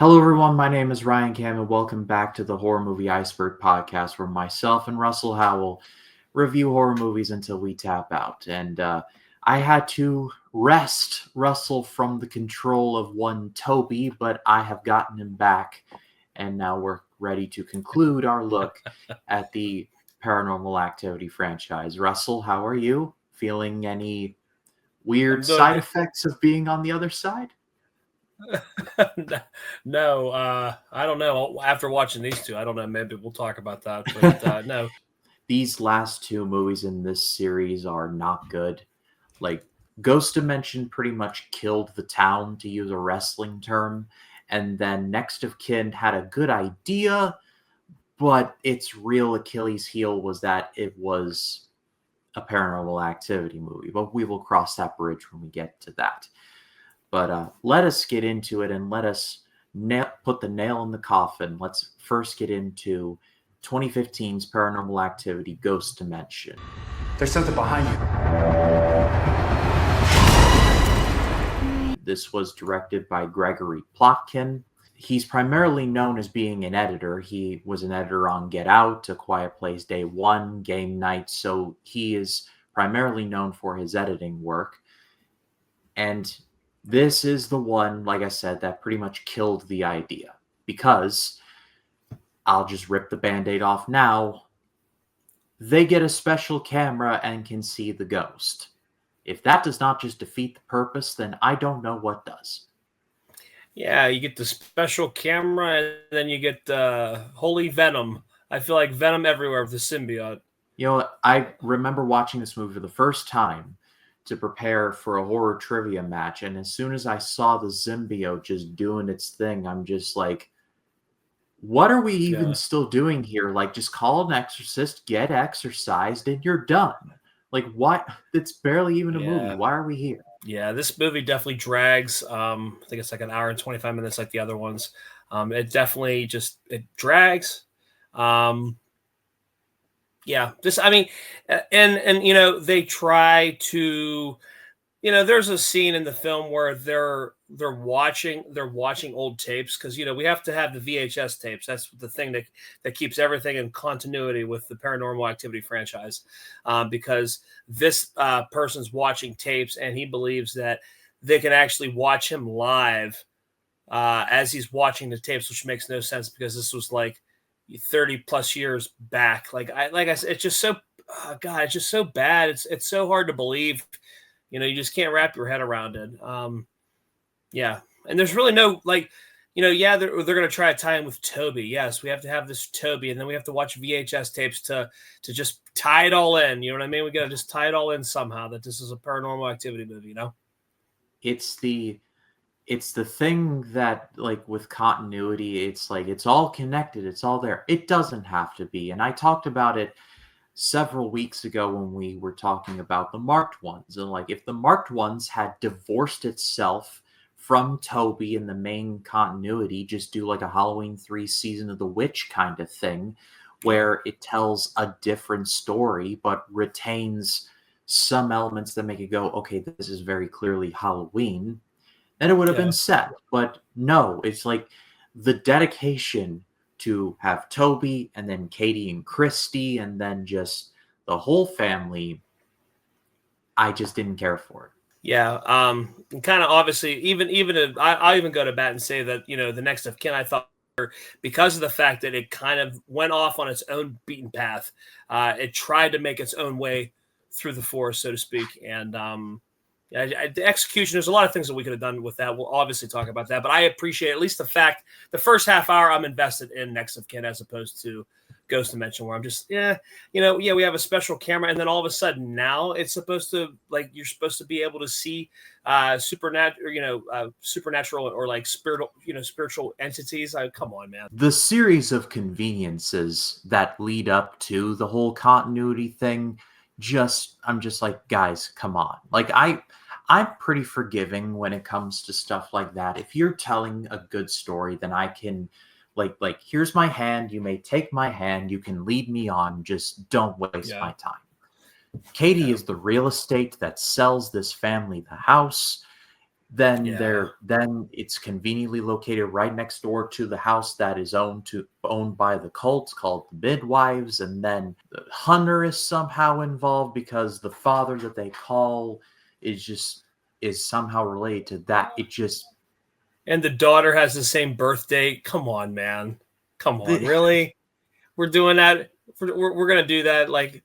Hello, everyone. My name is Ryan Cam, and welcome back to the Horror Movie Iceberg podcast, where myself and Russell Howell review horror movies until we tap out. And I had to wrest Russell from the control of one Toby, but I have gotten him back, and now we're ready to conclude our look at the Paranormal Activity franchise. Russell, how are you? Feeling any weird I'm doing side effects of being on the other side? no, I don't know. After watching these two, I don't know. Maybe we'll talk about that. But no. These last two movies in this series are not good. Like, Ghost Dimension pretty much killed the town, to use a wrestling term, and then Next of Kin had a good idea, but its real Achilles heel was that it was a Paranormal Activity movie. But we will cross that bridge when we get to that. But let us get into it, and let us put the nail in the coffin. Let's first get into 2015's Paranormal Activity Ghost Dimension. There's something behind you. This was directed by Gregory Plotkin. He's primarily known as being an editor. He was an editor on Get Out, A Quiet Place Day One, Game Night, so he is primarily known for his editing work. And this is the one, like I said, that pretty much killed the idea. Because, I'll just rip the Band-Aid off now, they get a special camera and can see the ghost. If that does not just defeat the purpose, then I don't know what does. Yeah, you get the special camera, and then you get holy venom. I feel like venom everywhere with the symbiote. You know, I remember watching this movie for the first time to prepare for a horror trivia match, and as soon as I saw the symbiote just doing its thing, I'm just like, what are we even still doing here? Like, just call an exorcist, get exorcised, and you're done. Like, what? It's barely even a movie. Why are we here? Yeah, this movie definitely drags. I think it's like an hour and 25 minutes like the other ones. It definitely it drags. Yeah, and you know, they try to, you know, there's a scene in the film where they're watching old tapes, because, you know, we have to have the VHS tapes. That's the thing that keeps everything in continuity with the Paranormal Activity franchise, because this person's watching tapes, and he believes that they can actually watch him live as he's watching the tapes, which makes no sense because this was like 30 plus years back. Like I said, it's just so God, it's just so bad. It's so hard to believe. You know, you just can't wrap your head around it. Yeah, and there's really no, like, you know, yeah, they're going to try to tie in with Toby. Yes, we have to have this Toby, and then we have to watch VHS tapes to just tie it all in. You know what I mean? We got to just tie it all in somehow, that this is a Paranormal Activity movie. You know, it's the thing that, like, with continuity, it's like it's all connected. It's all there. It doesn't have to be, and I talked about it several weeks ago when we were talking about the marked ones, and like, if the marked ones had divorced itself from Toby in the main continuity, just do like a Halloween 3 Season of the Witch kind of thing, where it tells a different story but retains some elements that make it go, okay, this is very clearly Halloween, then it would have been set. But no, it's like the dedication to have Toby and then Katie and Christy and then just the whole family, I just didn't care for it. Yeah, kind of obviously, even I'll even go to bat and say that, you know, the Next of Kin, I thought, because of the fact that it kind of went off on its own beaten path, it tried to make its own way through the forest, so to speak, and the execution, there's a lot of things that we could have done with that. We'll obviously talk about that, but I appreciate at least the fact the first half hour I'm invested in Next of Kin as opposed to Ghost Dimension, where I'm just, we have a special camera, and then all of a sudden now it's supposed to, like, you're supposed to be able to see supernatural or like spiritual entities. Come on, man. The series of conveniences that lead up to the whole continuity thing, I'm just like, guys, come on. Like, I'm pretty forgiving when it comes to stuff like that. If you're telling a good story, then I can, like, here's my hand. You may take my hand. You can lead me on. Just don't waste my time. Katie is the real estate that sells this family the house. Yeah. then it's conveniently located right next door to the house that is owned by the cult called the Midwives, and then the hunter is somehow involved because the father that they call is somehow related to that. It just And the daughter has the same birth date. Come on, man. Come on, the, really? We're doing that. We're gonna do that. Like,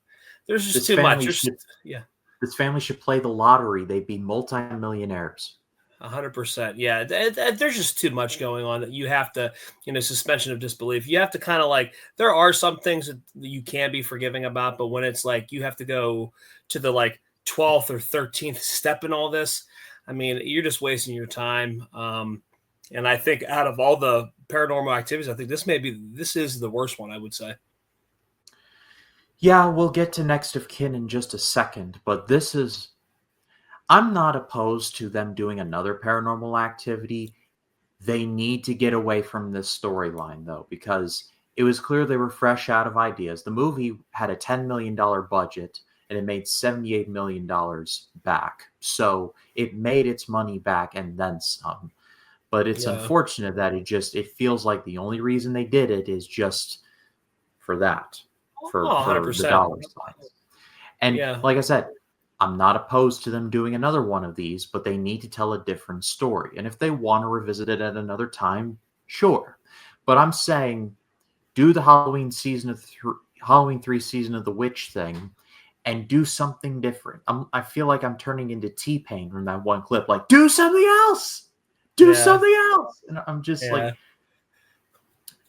there's just this too much. family There's should yeah. this family should play the lottery. They'd be multimillionaires. 100%. Yeah, there's just too much going on that you have to, suspension of disbelief. You have to kind of like, there are some things that you can be forgiving about, but when it's like you have to go to the like 12th or 13th step in all this, I mean, you're just wasting your time. And I think out of all the paranormal activities, I think this is the worst one, I would say. Yeah, we'll get to next of kin in just a second, but I'm not opposed to them doing another paranormal activity. They need to get away from this storyline, though, because it was clear they were fresh out of ideas. The movie had a $10 million budget and it made $78 million back. So it made its money back and then some. But it's Yeah. unfortunate that it feels like the only reason they did it is just for that, Oh, for the 100%. dollar signs. And Yeah. like I said, I'm not opposed to them doing another one of these, but they need to tell a different story. And if they want to revisit it at another time, sure. But I'm saying do the Halloween 3 season of the witch thing and do something different. I feel like I'm turning into T-Pain from that one clip, like, do something else. Do Yeah. something else. And I'm just like, Yeah.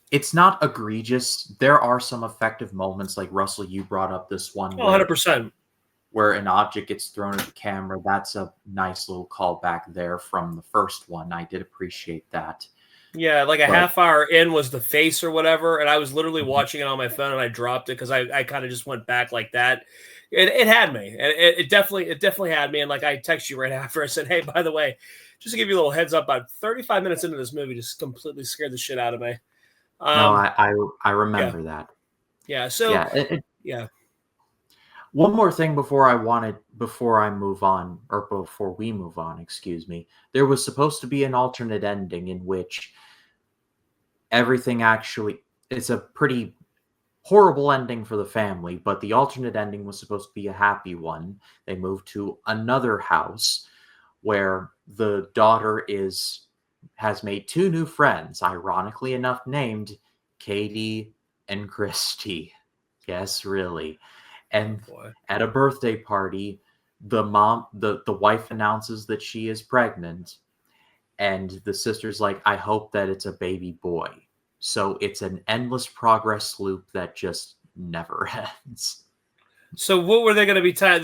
it's not egregious. There are some effective moments, like Russell, you brought up this one Oh, 100%. where an object gets thrown at the camera. That's a nice little callback there from the first one. I did appreciate that. Yeah, like a But half hour in was the face or whatever, and I was literally watching it on my phone and I dropped it because I kind of just went back like that. It had me, and it definitely had me. And like I texted you right after, I said, "Hey, by the way, just to give you a little heads up, about 35 minutes into this movie, just completely scared the shit out of me." no, Um, I yeah, remember that. yeah. So Yeah. yeah, One more thing before I move on, or before we move on, excuse me. There was supposed to be an alternate ending in which everything actually it's a pretty horrible ending for the family, but the alternate ending was supposed to be a happy one. They moved to another house where the daughter is has made two new friends, ironically enough named Katie and Christy. Yes, really. oh And boy, at a birthday party, the wife announces that she is pregnant, and the sister's like, I hope that it's a baby boy. So it's an endless progress loop that just never ends. so what were they going to be tied?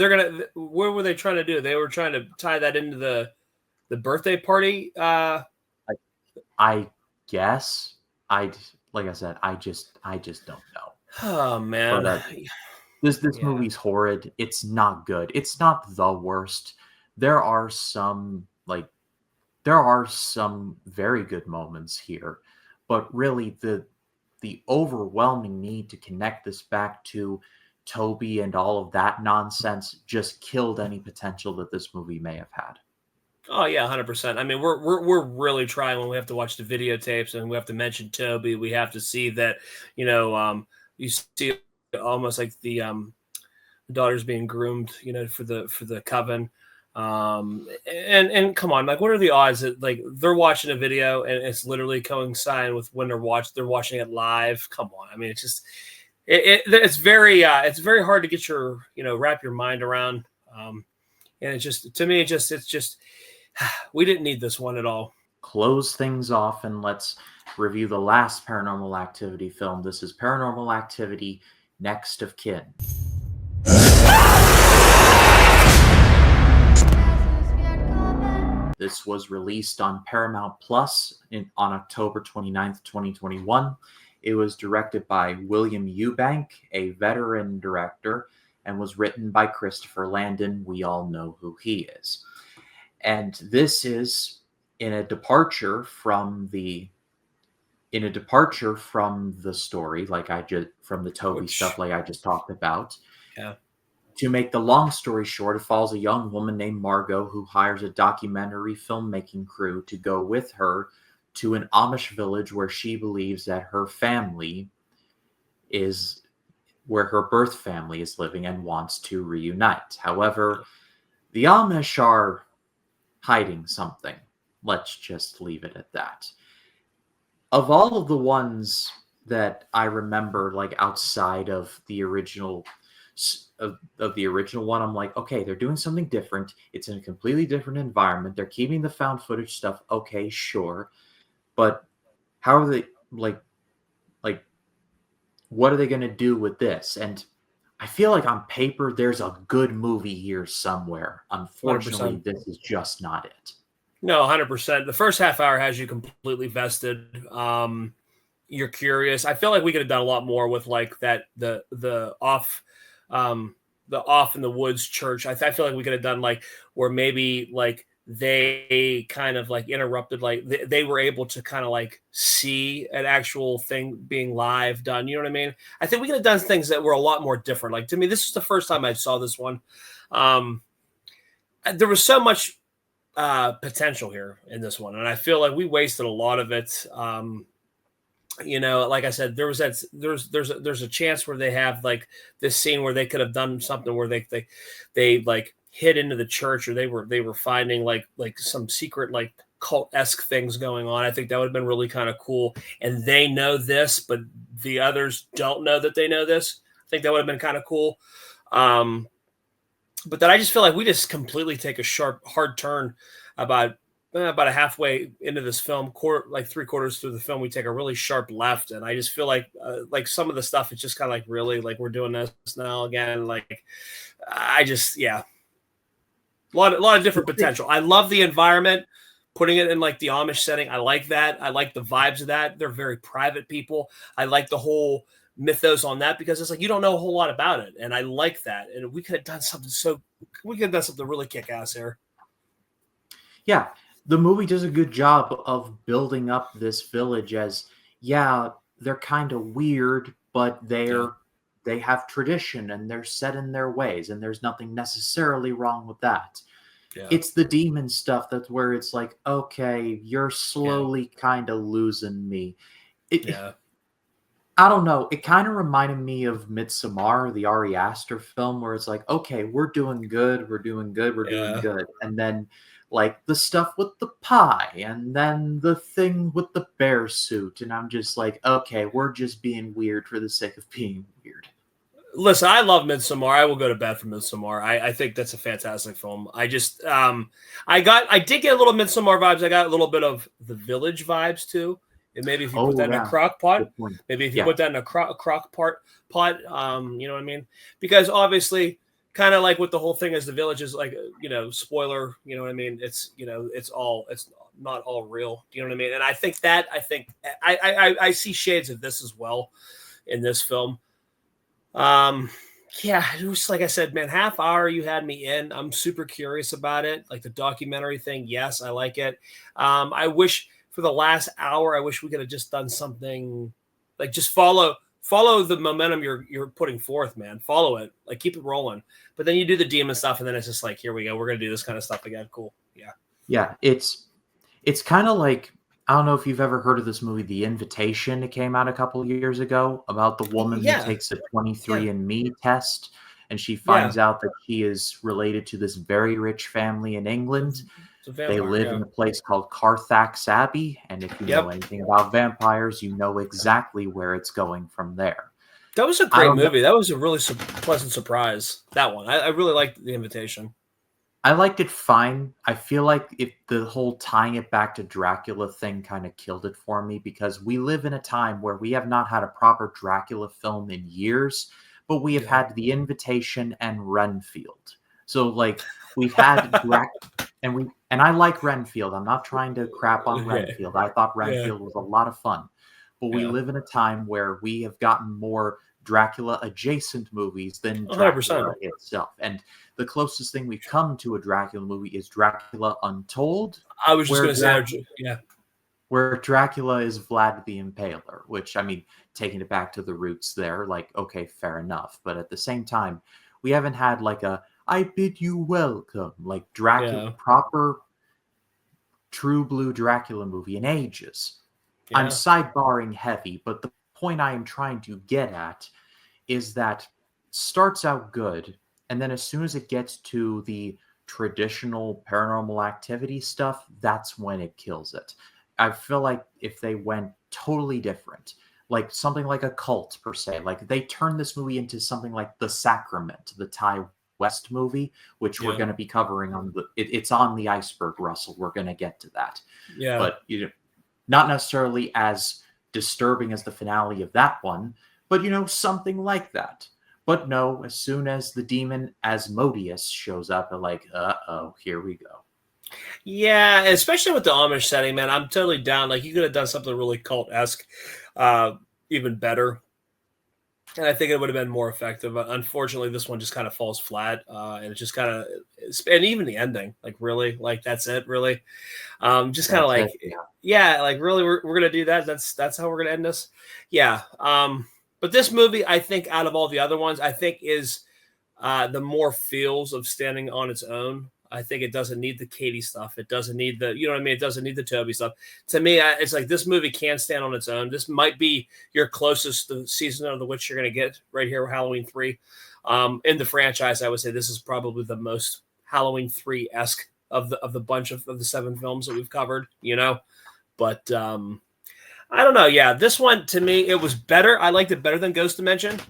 What were they trying to do? They were trying to tie that into the birthday party. I, I guess I like I said, I just don't know. Oh But man, this yeah. movie's horrid. It's not good. It's not the worst. There are some very good moments here, but really the overwhelming need to connect this back to Toby and all of that nonsense just killed any potential that this movie may have had. Oh yeah, 100%. I mean, we're really trying when we have to watch the videotapes and we have to mention Toby. We have to see that, you see almost like the daughter's being groomed, for the coven. And come on, like, what are the odds that like they're watching a video and it's literally coinciding with when they're watching it live? Come on, I mean, it's just it's very hard to get wrap your mind around. And it's just to me, it's just we didn't need this one at all. Close things off and let's review the last Paranormal Activity film. This is Paranormal Activity Next of Kin. This was released on Paramount Plus on October 29th, 2021. It was directed by William Eubank, a veteran director, and was written by Christopher Landon. We all know who he is. And this is in a departure from the story, like I just from the Toby Which, stuff like I just talked about. yeah, To make the long story short, it follows a young woman named Margot who hires a documentary filmmaking crew to go with her to an Amish village where she believes that her family is where her birth family is living and wants to reunite. However, the Amish are hiding something. Let's just leave it at that. Of all of the ones that I remember, like outside of the original of the original one, I'm like, okay, they're doing something different. It's in a completely different environment. They're keeping the found footage stuff. Okay, sure, but how are they like what are they going to do with this? And I feel like on paper there's a good movie here somewhere. Unfortunately, 100%. this is just not it. No, 100%. The first half hour has you completely vested. You're curious. I feel like we could have done a lot more with like that um the off in the woods church. I feel like we could have done like where maybe like they kind of like interrupted, like they were able to kind of like see an actual thing being live done. You know what I mean? I think we could have done things that were a lot more different. Like to me, this is the first time I saw this one. Um, there was so much potential here in this one, and I feel like we wasted a lot of it. Like I said, there's a chance where they have like this scene where they could have done something where they like hid into the church, or they were finding like some secret like cult-esque things going on. I think that would have been really kind of cool. And they know this, but the others don't know that they know this. I think that would have been kind of cool. But then I just feel like we just completely take a hard turn about a halfway into this film, like 3/4 through the film, we take a really sharp left, and I just feel like some of the stuff is just kind of like really like we're doing this now again. Like yeah, a lot of different potential. I love the environment, putting it in like the Amish setting. I like that. I like the vibes of that. They're very private people. I like the whole mythos on that because it's like you don't know a whole lot about it, and I like that. And we could have done something really kick ass here. Yeah, the movie does a good job of building up this village as, yeah, they're kind of weird, but Yeah. they have tradition and they're set in their ways, and there's nothing necessarily wrong with that. Yeah. It's the demon stuff that's where it's like, okay, you're Yeah. slowly kind of losing me. It, Yeah. I don't know. It kind of reminded me of Midsommar, the Ari Aster film, where it's like, okay, we're doing good, we're doing good, we're doing Yeah. good. And then, like, the stuff with the pie, and then the thing with the bear suit. And I'm just like, okay, we're just being weird for the sake of being weird. Listen, I love Midsommar. I will go to bed for Midsommar. I think that's a fantastic film. I did get a little Midsommar vibes. I got a little bit of The Village vibes too. And maybe if you put Oh, that in a yeah. crock pot, Good point. maybe if you Yeah. put that in a crock pot, you know what I mean? Because obviously, kind of like what the whole thing is, The Village is like, spoiler, you know what I mean? It's, it's not all real. Do you know what I mean? And I think I see shades of this as well in this film. Yeah, it was like I said, man, half hour you had me in. I'm super curious about it. Like the documentary thing, yes, I like it. I wish for the last hour, I wish we could have just done something like just follow the momentum you're putting forth, man. Follow it, like keep it rolling. But then you do the demon stuff, and then it's just like, here we go, we're gonna do this kind of stuff again. Cool, yeah. Yeah, it's kind of like, I don't know if you've ever heard of this movie, The Invitation. It came out a couple of years ago about the woman who Yeah, takes a yeah, 23andMe test, and she yeah. finds out that she is related to this very rich family in England. It's a They vampire, live yeah. in a place called Carthax Abbey, and if you know Yep. anything about vampires, you know exactly where it's going from there. That was a I great don't know. movie. That was a really pleasant surprise. That one, I really liked The Invitation. I liked it fine. I feel like the whole tying it back to Dracula thing kind of killed it for me because we live in a time where we have not had a proper Dracula film in years, but we have Yeah. had The Invitation and Renfield. So like we've had and I like Renfield. I'm not trying to crap on Okay. Renfield. I thought Yeah. Renfield was a lot of fun. But we Yeah. live in a time where we have gotten more Dracula adjacent movies than 100%. Dracula itself. And the closest thing we've come to a Dracula movie is Dracula Untold, I was just where gonna say, yeah, where Dracula is Vlad the Impaler, which, I mean, taking it back to the roots there, like, okay, fair enough. But at the same time, We haven't had like a I bid you welcome, like Dracula, Yeah. proper true blue Dracula movie in ages. I'm Yeah. sidebarring heavy, but the point I am trying to get at is that starts out good, and then as soon as it gets to the traditional paranormal activity stuff, that's when it kills it. I feel like if they went totally different, like something like a cult per se, like they turned this movie into something like The Sacrament, the Ty West movie, which we're Yeah. going to be covering on it's on the Iceberg, Russell. We're going to get to that, Yeah. but not necessarily as disturbing as the finale of that one, but something like that. But no, as soon as the demon Asmodeus shows up, they're like, oh, here we go. Yeah, especially with the Amish setting, man. I'm totally down. Like you could have done something really cult-esque, even better. And I think it would have been more effective. Unfortunately, this one just kind of falls flat, and it just kind of, and even the ending, like really, like that's it, really. Just kind of That's it. like, Yeah. yeah, like really, we're gonna do that. That's how we're gonna end this. Yeah. But this movie, I think, out of all the other ones, I think is the more feels of standing on its own. I think it doesn't need the Katie stuff. It doesn't need the, you know what I mean? It doesn't need the Toby stuff. To me, it's like this movie can stand on its own. This might be your closest to season of the witch you're going to get right here with Halloween 3. In the franchise, I would say this is probably the most Halloween 3-esque of the bunch of the 7 films that we've covered, But I don't know. Yeah, this one to me, it was better. I liked it better than Ghost Dimension.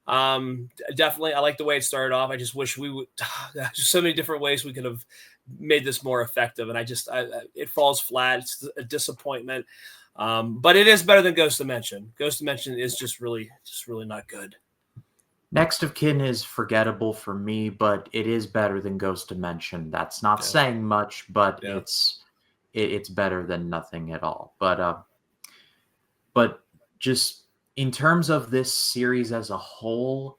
Definitely, I like the way it started off. I just wish we would. There's just so many different ways we could have made this more effective, and it falls flat. It's a disappointment. But it is better than Ghost Dimension. Ghost Dimension is just really not good. Next of Kin is forgettable for me, but it is better than Ghost Dimension. That's not saying much, but Yeah. it's better than nothing at all. But just in terms of this series as a whole,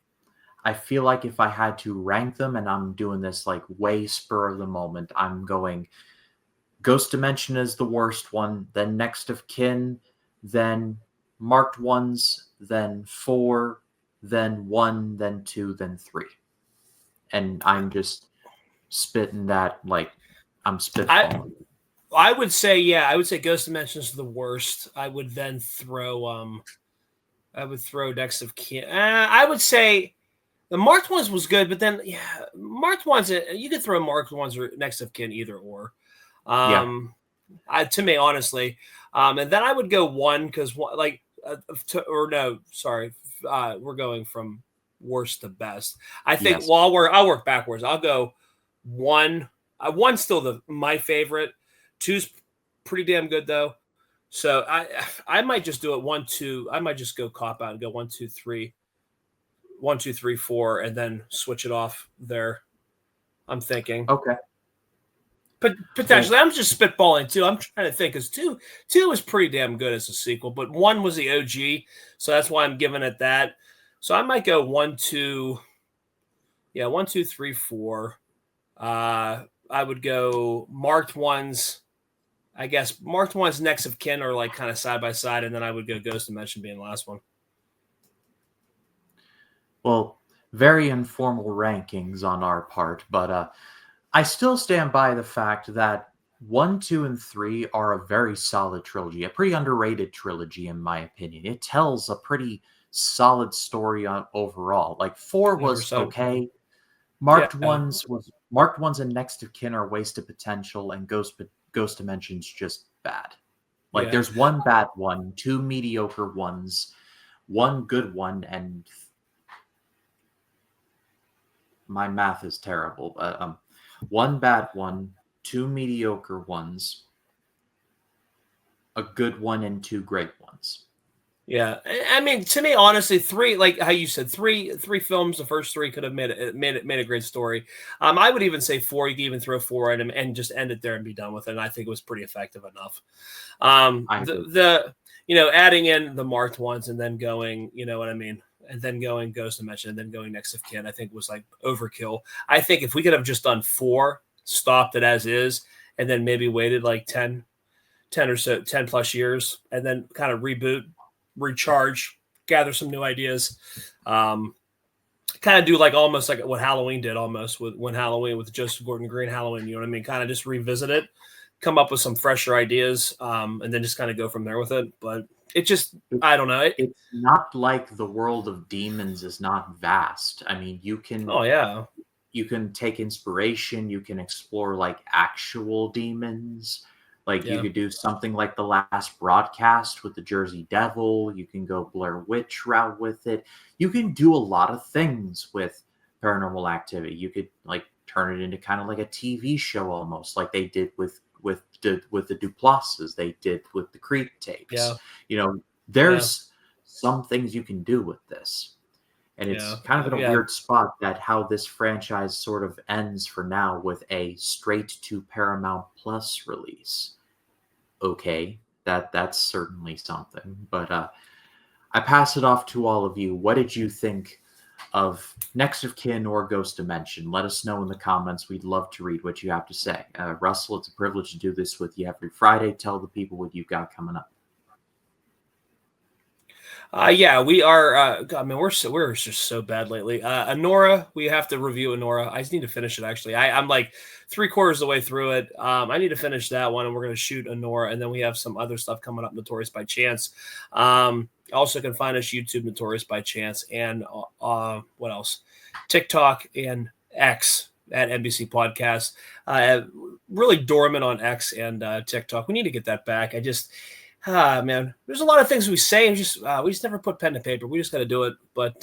I feel like if I had to rank them, and I'm doing this like way spur of the moment, I'm going Ghost Dimension is the worst one, then Next of Kin, then Marked Ones, then 4, then 1, then 2, then 3. And I'm just spitting that like I'm spitballing. I would say, yeah, I would say Ghost Dimension is the worst. I would then throw Next of Kin. I would say the Marked Ones was good, but then Marked Ones, you could throw Marked Ones or Next of Kin either or. To me, honestly, and then I would go 1 because we're going from worst to best. I think Yes. I'll work backwards. I'll go 1. 1's still my favorite. 2's pretty damn good though. So I might just do it 1, 2. I might just go cop out and go 1, 2, 3. 1, 2, 3, 4, and then switch it off there. I'm thinking. Okay. But potentially, I'm just spitballing too. I'm trying to think because two was pretty damn good as a sequel, but 1 was the OG, so that's why I'm giving it that. So I might go 1, 2, 1, 2, 3, 4. I would go Marked Ones. I guess Marked Ones, Next of Kin are like kind of side by side, and then I would go Ghost Dimension being the last one. Well, very informal rankings on our part, but I still stand by the fact that 1, 2, and 3 are a very solid trilogy, a pretty underrated trilogy, in my opinion. It tells a pretty solid story overall. Like 4 was 100%. okay. Marked Ones and Next of Kin are wasted potential, and Ghost Dimension's just bad. Like there's 1 bad one, 2 mediocre ones, 1 good one, and my math is terrible, but 1 bad one, 2 mediocre ones, a good one, and 2 great ones. Yeah, I mean, to me, honestly, 3, like how you said, three films. The first 3 could have made a great story. I would even say 4. You could even throw 4 at him and just end it there and be done with it. And I think it was pretty effective enough. Adding in the Marked Ones and then going, you know what I mean, and then going Ghost Dimension and then going Next of Kin, I think was like overkill. I think if we could have just done 4, stopped it as is, and then maybe waited like 10 or so, 10 plus years, and then kind of reboot, recharge, gather some new ideas, kind kind of do like almost like what Halloween did, almost with when Halloween with Joseph Gordon-Green Halloween. You know what I mean? Kind of just revisit it, come up with some fresher ideas, and then just kind of go from there with it. But it just, I don't know. It's not like the world of demons is not vast. I mean, Oh yeah, you can take inspiration, you can explore like actual demons. Like you yeah, could do something like The Last Broadcast with the Jersey Devil, you can go Blair Witch route with it. You can do a lot of things with Paranormal Activity. You could like turn it into kind of like a TV show almost, like they did with the Duplass's, they did with the Creep tapes. yeah, You know, yeah, there's some things you can do with this. And it's yeah, kind of in a yeah. weird spot that how this franchise sort of ends for now with a straight to Paramount Plus release. Okay, that's certainly something. But I pass it off to all of you. What did you think of Next of Kin or Ghost Dimension? Let us know in the comments. We'd love to read what you have to say. Russell, it's a privilege to do this with you every Friday. Tell the people what you've got coming up. Yeah, we are. God, I mean, we're just so bad lately. Honora, we have to review Honora. I just need to finish it. Actually, I'm like 3/4 of the way through it. I need to finish that one, and we're going to shoot Honora, and then we have some other stuff coming up. Notorious by Chance. Also can find us YouTube Notorious by Chance, and what else? TikTok and X at NBC Podcast. Really dormant on X and TikTok. We need to get that back. Man, there's a lot of things we say and we just never put pen to paper. We just got to do it. But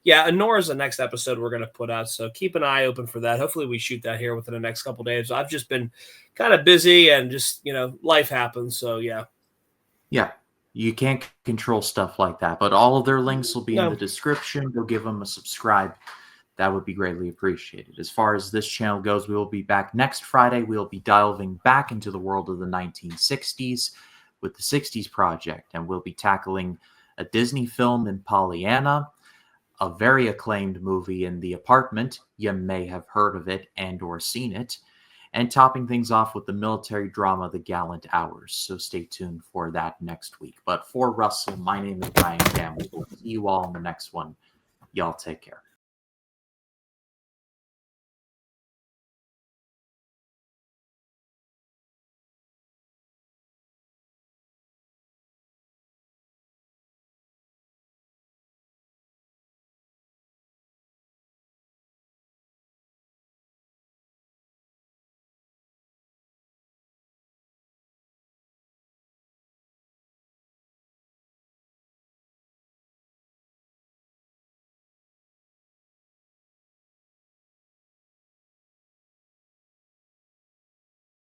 yeah, Honora's the next episode we're going to put out. So keep an eye open for that. Hopefully we shoot that here within the next couple of days. I've just been kind of busy and just, life happens. So yeah. Yeah, you can't control stuff like that, but all of their links will be in No. the description. Go give them a subscribe. That would be greatly appreciated. As far as this channel goes, we will be back next Friday. We'll be delving back into the world of the 1960s with the 60s Project, and we'll be tackling a Disney film in Pollyanna, a very acclaimed movie in The Apartment. You may have heard of it and or seen it, and topping things off with the military drama The Gallant Hours. So stay tuned for that next week. But for Russell, my name is Brian Campbell. We'll see you all in the next one. Y'all take care.